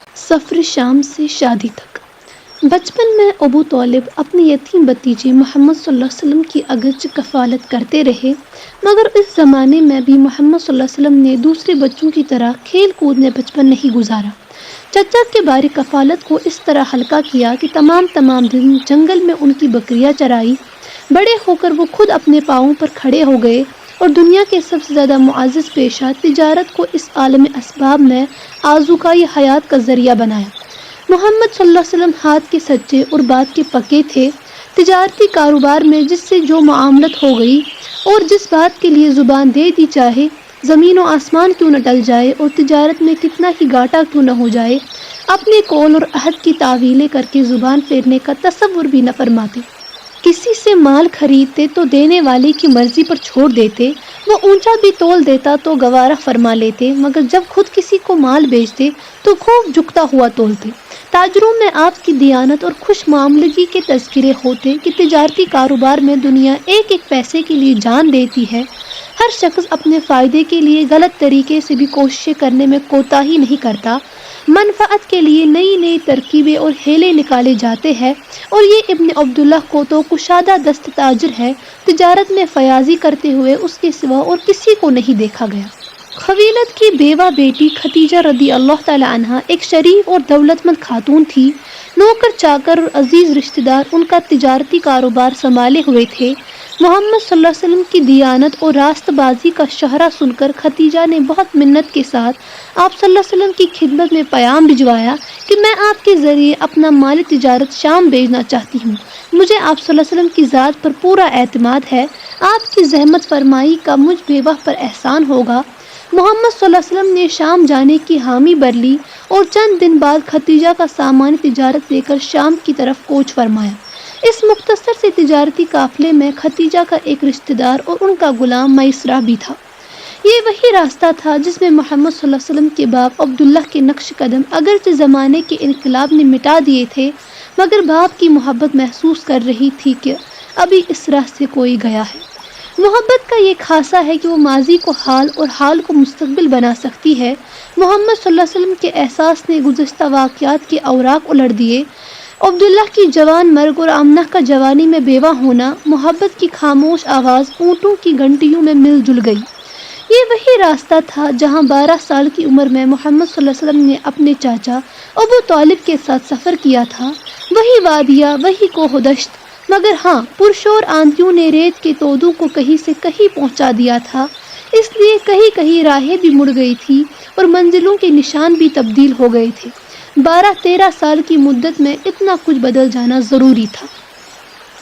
سفر شام سے شادی تک۔ بچپن میں ابو طالب اپنے یتیم بھتیجے محمد صلی اللہ علیہ وسلم کی اگرچہ کفالت کرتے رہے، مگر اس زمانے میں بھی محمد صلی اللہ علیہ وسلم نے دوسرے بچوں کی طرح کھیل کود میں بچپن نہیں گزارا۔ چچا کے بارے کفالت کو اس طرح ہلکا کیا کہ تمام دن جنگل میں ان کی بکریاں چرائی۔ بڑے ہو کر وہ خود اپنے پاؤں پر کھڑے ہو گئے اور دنیا کے سب سے زیادہ معزز پیشہ تجارت کو اس عالم اسباب میں آزوقۂ حیات کا ذریعہ بنایا۔ محمد صلی اللہ علیہ وسلم ہاتھ کے سچے اور بات کے پکے تھے۔ تجارتی کاروبار میں جس سے جو معاملت ہو گئی اور جس بات کے لیے زبان دے دی، چاہے زمین و آسمان کیوں نہ ٹل جائے اور تجارت میں کتنا ہی گھاٹا کیوں نہ ہو جائے، اپنے قول اور عہد کی تعویلیں کر کے زبان پھیرنے کا تصور بھی نہ فرماتے۔ کسی سے مال خریدتے تو دینے والے کی مرضی پر چھوڑ دیتے، وہ اونچا بھی تول دیتا تو گوارا فرما لیتے، مگر جب خود کسی کو مال بیچتے تو خوب جھکتا ہوا تولتے۔ تاجروں میں آپ کی دیانت اور خوش معاملگی کے تذکرے ہوتے کہ تجارتی کاروبار میں دنیا ایک ایک پیسے کے لیے جان دیتی ہے۔ ہر شخص اپنے فائدے کے لیے غلط طریقے سے بھی کوششیں کرنے میں کوتاہی نہیں کرتا۔ منفعت کے لیے نئی ترکیبیں اور ہیلے نکالے جاتے ہیں، اور یہ ابن عبداللہ کو تو کشادہ دست تاجر ہے، تجارت میں فیاضی کرتے ہوئے اس کے سوا اور کسی کو نہیں دیکھا گیا۔ خویلد کی بیوہ بیٹی ختیجہ رضی اللہ تعالی عنہا ایک شریف اور دولت مند خاتون تھی۔ نوکر چاکر اور عزیز رشتہ دار ان کا تجارتی کاروبار سنبھالے ہوئے تھے۔ محمد صلی اللہ علیہ وسلم کی دیانت اور راست بازی کا شہرہ سن کر ختیجہ نے بہت منت کے ساتھ آپ صلی اللہ علیہ وسلم کی خدمت میں پیام بھجوایا کہ میں آپ کے ذریعے اپنا مال تجارت شام بھیجنا چاہتی ہوں۔ مجھے آپ صلی اللہ علیہ وسلم کی ذات پر پورا اعتماد ہے، آپ کی زحمت فرمائی کا مجھ بیوہ پر احسان ہوگا۔ محمد صلی اللہ علیہ وسلم نے شام جانے کی حامی بھر لی اور چند دن بعد ختیجہ کا سامان تجارت لے کر شام کی طرف کوچ فرمایا۔ اس مختصر سے تجارتی قافلے میں ختیجہ کا ایک رشتہ دار اور ان کا غلام میسرہ بھی تھا۔ یہ وہی راستہ تھا جس میں محمد صلی اللہ علیہ وسلم کے باپ عبداللہ کے نقش قدم اگرچہ زمانے کے انقلاب نے مٹا دیے تھے، مگر باپ کی محبت محسوس کر رہی تھی کہ ابھی اس راہ سے کوئی گیا ہے۔ محبت کا یہ خاصہ ہے کہ وہ ماضی کو حال اور حال کو مستقبل بنا سکتی ہے۔ محمد صلی اللہ علیہ وسلم کے احساس نے گزشتہ واقعات کے اوراق الٹ دیے۔ عبداللہ کی جوان مرگ اور آمنہ کا جوانی میں بیوہ ہونا، محبت کی خاموش آواز اونٹوں کی گھنٹیوں میں مل جل گئی۔ یہ وہی راستہ تھا جہاں 12 سال کی عمر میں محمد صلی اللہ علیہ وسلم نے اپنے چاچا ابو طالب کے ساتھ سفر کیا تھا۔ وہی وادیاں، وہی کوہ و دشت، مگر ہاں پرشور آندھیوں نے ریت کے تودوں کو کہیں سے کہیں پہنچا دیا تھا، اس لیے کہیں راہیں بھی مڑ گئی تھی اور منزلوں کے نشان بھی تبدیل ہو گئے تھے۔ 12-13 سال کی مدت میں اتنا کچھ بدل جانا ضروری تھا۔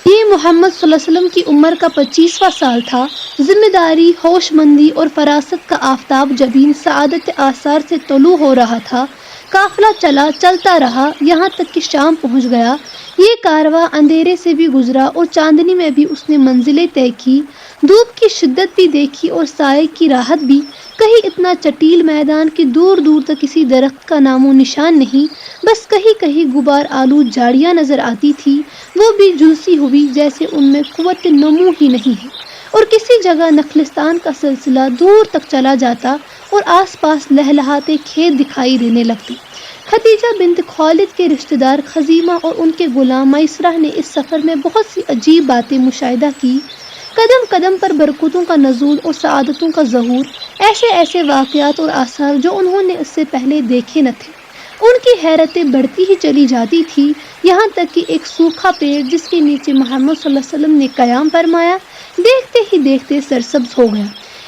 یہ محمد صلی اللہ علیہ وسلم کی عمر کا 25واں سال تھا۔ ذمہ داری، ہوش مندی اور فراست کا آفتاب جبین سعادت آثار سے طلوع ہو رہا تھا۔ قافلہ چلتا رہا، یہاں تک کہ شام پہنچ گیا۔ یہ کارواں اندھیرے سے بھی گزرا اور چاندنی میں بھی اس نے منزلیں طے کی، دھوپ کی شدت بھی دیکھی اور سائے کی راحت بھی۔ کہیں اتنا چٹیل میدان کہ دور دور تک کسی درخت کا نام و نشان نہیں، بس کہیں غبار آلود جھاڑیاں نظر آتی تھی، وہ بھی جھلسی ہوئی جیسے ان میں قوت نمو ہی نہیں ہے، اور کسی جگہ نخلستان کا سلسلہ دور تک چلا جاتا اور آس پاس لہلہاتے کھیت دکھائی دینے لگتے۔ ختیجہ بنت خالد کے رشتہ دار خزیمہ اور ان کے غلام میسرہ نے اس سفر میں بہت سی عجیب باتیں مشاہدہ کی۔ قدم قدم پر برکتوں کا نزول اور سعادتوں کا ظہور، ایسے واقعات اور آثار جو انہوں نے اس سے پہلے دیکھے نہ تھے۔ ان کی حیرتیں بڑھتی ہی چلی جاتی تھی، یہاں تک کہ ایک سوکھا پیڑ جس کے نیچے محمد صلی اللہ علیہ وسلم نے قیام فرمایا، دیکھتے ہی دیکھتے سرسبز ہو گیا۔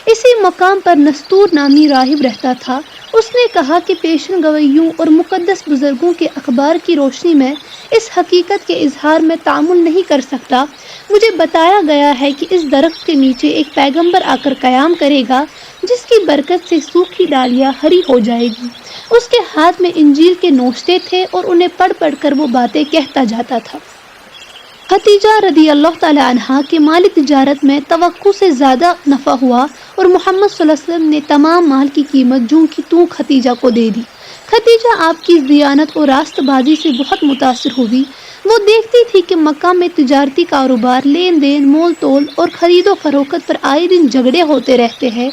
اسی مقام پر نستور نامی راہب رہتا تھا۔ اس نے کہا کہ پیشن گوئیوں اور مقدس بزرگوں کے اخبار کی روشنی میں اس حقیقت کے اظہار میں تعامل نہیں کر سکتا۔ مجھے بتایا گیا ہے کہ اس درخت کے نیچے ایک پیغمبر آ کر قیام کرے گا جس کی برکت سے سوکھی ڈالیاں ہری ہو جائے گی۔ اس کے ہاتھ میں انجیل کے نوشتے تھے اور انہیں پڑھ پڑھ کر وہ باتیں کہتا جاتا تھا۔ ختیجہ رضی اللہ تعالی عنہا کے مال تجارت میں توقع سے زیادہ نفع ہوا اور محمد صلی اللہ علیہ وسلم نے تمام مال کی قیمت جوں کی توں ختیجہ کو دے دی۔ ختیجہ آپ کی دیانت اور راست بازی سے بہت متاثر ہوئی۔ وہ دیکھتی تھی کہ مکہ میں تجارتی کاروبار، لین دین، مول تول اور خرید و فروخت پر آئے دن جھگڑے ہوتے رہتے ہیں۔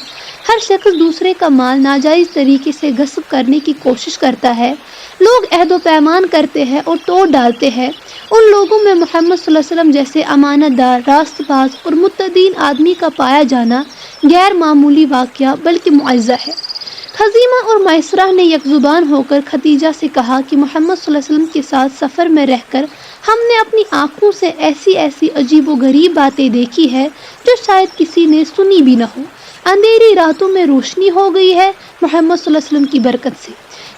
ہر شخص دوسرے کا مال ناجائز طریقے سے غصب کرنے کی کوشش کرتا ہے۔ لوگ عہد و پیمان کرتے ہیں اور توڑ ڈالتے ہیں۔ ان لوگوں میں محمد صلی اللہ علیہ وسلم جیسے امانت دار، راست باز اور متدین آدمی کا پایا جانا غیر معمولی واقعہ بلکہ معجزہ ہے۔ خزیمہ اور میسرہ نے یک زبان ہو کر خدیجہ سے کہا کہ محمد صلی اللہ علیہ وسلم کے ساتھ سفر میں رہ کر ہم نے اپنی آنکھوں سے ایسی عجیب و غریب باتیں دیکھی ہے جو شاید کسی نے سنی بھی نہ ہو۔ اندھیری راتوں میں روشنی ہو گئی ہے محمد صلی اللہ علیہ وسلم کی برکت سے۔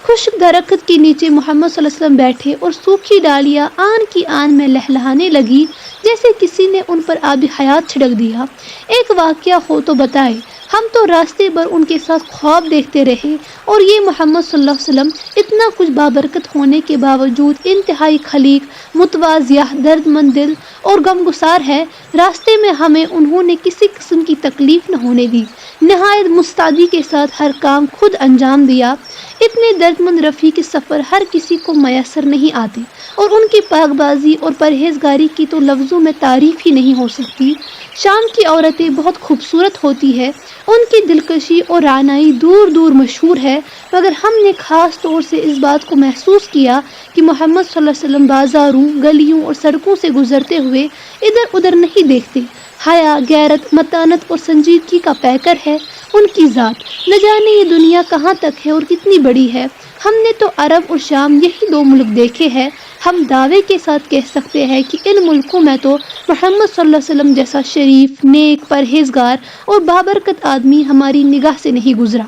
خشک درخت کے نیچے محمد صلی اللہ علیہ وسلم بیٹھے اور سوکھی ڈالیاں آن کی آن میں لہلہانے لگی جیسے کسی نے ان پر آب حیات چھڑک دیا۔ ایک واقعہ ہو تو بتائے، ہم تو راستے بھر ان کے ساتھ خواب دیکھتے رہے اور یہ محمد صلی اللہ علیہ وسلم اتنا کچھ بابرکت ہونے کے باوجود انتہائی خلیق، متواضع، درد مند دل اور غمگسار ہے۔ راستے میں ہمیں انہوں نے کسی قسم کی تکلیف نہ ہونے دی، نہایت مستعدی کے ساتھ ہر کام خود انجام دیا۔ اتنے درد مند رفیق سفر ہر کسی کو میسر نہیں آتے اور ان کی پاک بازی اور پرہیزگاری کی تو لفظوں میں تعریف ہی نہیں ہو سکتی۔ شام کی عورتیں بہت خوبصورت ہوتی ہے، ان کی دلکشی اور رعنائی دور دور مشہور ہے، مگر ہم نے خاص طور سے اس بات کو محسوس کیا کہ محمد صلی اللہ علیہ وسلم بازاروں، گلیوں اور سڑکوں سے گزرتے ہوئے ادھر ادھر نہیں دیکھتے۔ حیا، غیرت، متانت اور سنجیدگی کا پیکر ہے ان کی ذات۔ نہ جانے یہ دنیا کہاں تک ہے اور کتنی بڑی ہے۔ ہم نے تو عرب اور شام یہی دو ملک دیکھے ہیں۔ ہم دعوے کے ساتھ کہہ سکتے ہیں کہ ان ملکوں میں تو محمد صلی اللہ علیہ وسلم جیسا شریف، نیک، پرہیزگار اور بابرکت آدمی ہماری نگاہ سے نہیں گزرا۔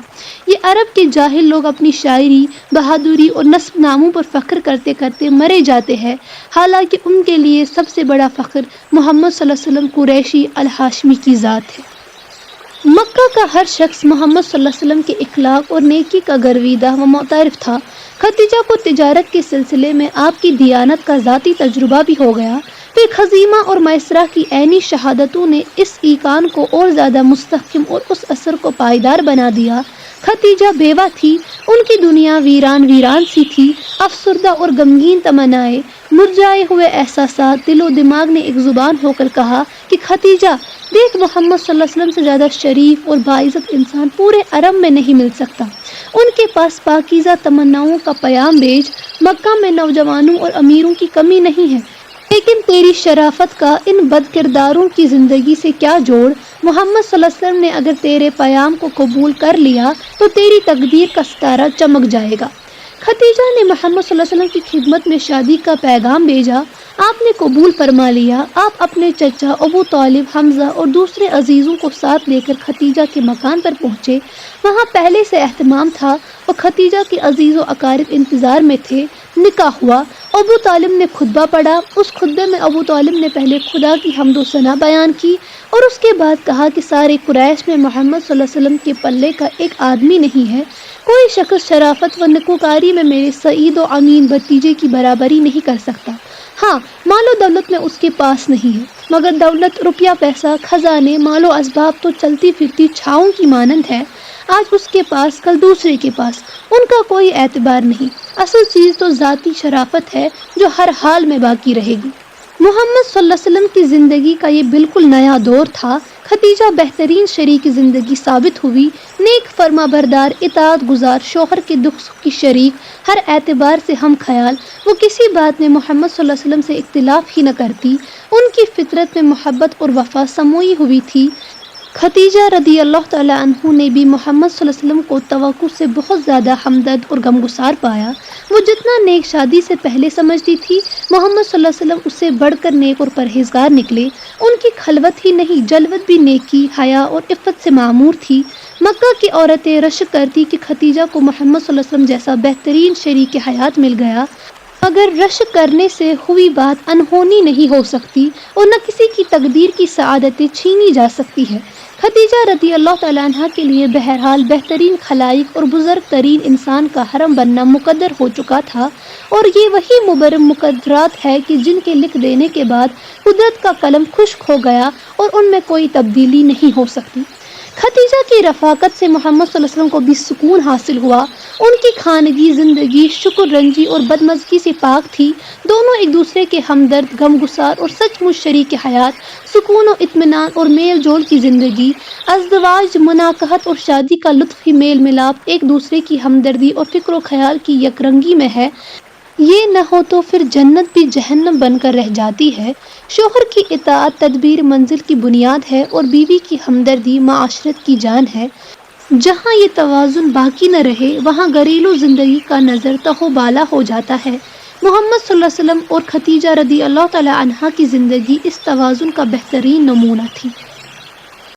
یہ عرب کے جاہل لوگ اپنی شاعری، بہادری اور نسب ناموں پر فخر کرتے کرتے مرے جاتے ہیں، حالانکہ ان کے لیے سب سے بڑا فخر محمد صلی اللہ علیہ وسلم قریشی الہاشمی کی ذات ہے۔ مکہ کا ہر شخص محمد صلی اللہ علیہ وسلم کے اخلاق اور نیکی کا گرویدہ و معترف تھا۔ خدیجہ کو تجارت کے سلسلے میں آپ کی دیانت کا ذاتی تجربہ بھی ہو گیا۔ پھر خزیمہ اور میسرہ کی عینی شہادتوں نے اس ایقان کو اور زیادہ مستحکم اور اس اثر کو پائیدار بنا دیا۔ خدیجہ بیوہ تھی، ان کی دنیا ویران سی تھی، افسردہ اور غمگین تمنائیں، مرجھائے ہوئے احساسات۔ دل و دماغ نے ایک زبان ہو کر کہا کہ خدیجہ دیکھ، محمد صلی اللہ علیہ وسلم سے زیادہ شریف اور باعزت انسان پورے عرب میں نہیں مل سکتا۔ ان کے پاس پاکیزہ تمناؤں کا پیام بیج۔ مکہ میں نوجوانوں اور امیروں کی کمی نہیں ہے، لیکن تیری شرافت کا ان بد کرداروں کی زندگی سے کیا جوڑ؟ محمد صلی اللہ علیہ وسلم نے اگر تیرے پیام کو قبول کر لیا تو تیری تقدیر کا ستارہ چمک جائے گا۔ خدیجہ نے محمد صلی اللہ علیہ وسلم کی خدمت میں شادی کا پیغام بھیجا۔ آپ نے قبول فرما لیا۔ آپ اپنے چچا ابو طالب، حمزہ اور دوسرے عزیزوں کو ساتھ لے کر خدیجہ کے مکان پر پہنچے۔ وہاں پہلے سے اہتمام تھا اور خدیجہ کے عزیز و اقارب انتظار میں تھے۔ نکاح ہوا۔ ابو طالب نے خطبہ پڑھا۔ اس خطبے میں ابو طالب نے پہلے خدا کی حمد و ثنا بیان کی اور اس کے بعد کہا کہ سارے قریش میں محمد صلی اللہ علیہ وسلم کے پلے کا ایک آدمی نہیں ہے۔ کوئی شخص شرافت و نکوکاری میں میرے سعید و امین بھتیجے کی برابری نہیں کر سکتا۔ ہاں، مال و دولت میں اس کے پاس نہیں ہے، مگر دولت، روپیہ پیسہ، خزانے، مال و اسباب تو چلتی پھرتی چھاؤں کی مانند ہے۔ آج اس کے پاس، کل دوسرے کے پاس، ان کا کوئی اعتبار نہیں۔ اصل چیز تو ذاتی شرافت ہے جو ہر حال میں باقی رہے گی۔ محمد صلی اللہ علیہ وسلم کی زندگی کا یہ بالکل نیا دور تھا۔ خدیجہ بہترین شریک زندگی ثابت ہوئی، نیک، فرما بردار، اطاعت گزار، شوہر کے دکھ سکھ کی شریک، ہر اعتبار سے ہم خیال۔ وہ کسی بات میں محمد صلی اللہ علیہ وسلم سے اختلاف ہی نہ کرتی۔ ان کی فطرت میں محبت اور وفا سموئی ہوئی تھی۔ خدیجہ رضی اللہ تعالیٰ عنہ نے بھی محمد صلی اللہ علیہ وسلم کو توقع سے بہت زیادہ ہمدرد اور غمگسار پایا۔ وہ جتنا نیک شادی سے پہلے سمجھتی تھی، محمد صلی اللہ علیہ وسلم اس سے بڑھ کر نیک اور پرہیزگار نکلے۔ ان کی خلوت ہی نہیں، جلوت بھی نیکی، حیا اور عفت سے معمور تھی۔ مکہ کی عورتیں رشک کرتی کہ خدیجہ کو محمد صلی اللہ علیہ وسلم جیسا بہترین شریک حیات مل گیا، مگر رشک کرنے سے ہوئی بات انہونی نہیں ہو سکتی اور نہ کسی کی تقدیر کی سعادتیں چھینی جا سکتی ہے۔ خدیجہ رضی اللہ تعالیٰ عنہ کے لیے بہرحال بہترین خلائق اور بزرگ ترین انسان کا حرم بننا مقدر ہو چکا تھا، اور یہ وہی مبرم مقدرات ہے کہ جن کے لکھ دینے کے بعد قدرت کا قلم خشک ہو گیا اور ان میں کوئی تبدیلی نہیں ہو سکتی۔ خدیجہ کی رفاقت سے محمد صلی اللہ علیہ وسلم کو بھی سکون حاصل ہوا۔ ان کی خانگی زندگی شکر رنجی اور بدمزگی سے پاک تھی۔ دونوں ایک دوسرے کے ہمدرد، غمگسار اور سچ مچ شریک حیات، سکون و اطمینان اور میل جول کی زندگی۔ ازدواج، مناکحت اور شادی کا لطف ہی میل ملاپ، ایک دوسرے کی ہمدردی اور فکر و خیال کی یکرنگی میں ہے۔ یہ نہ ہو تو پھر جنت بھی جہنم بن کر رہ جاتی ہے۔ شوہر کی اطاعت تدبیر منزل کی بنیاد ہے اور بیوی کی ہمدردی معاشرت کی جان ہے۔ جہاں یہ توازن باقی نہ رہے وہاں گھریلو زندگی کا نظر تہو بالا ہو جاتا ہے۔ محمد صلی اللہ علیہ وسلم اور خدیجہ رضی اللہ تعالی عنہا کی زندگی اس توازن کا بہترین نمونہ تھی۔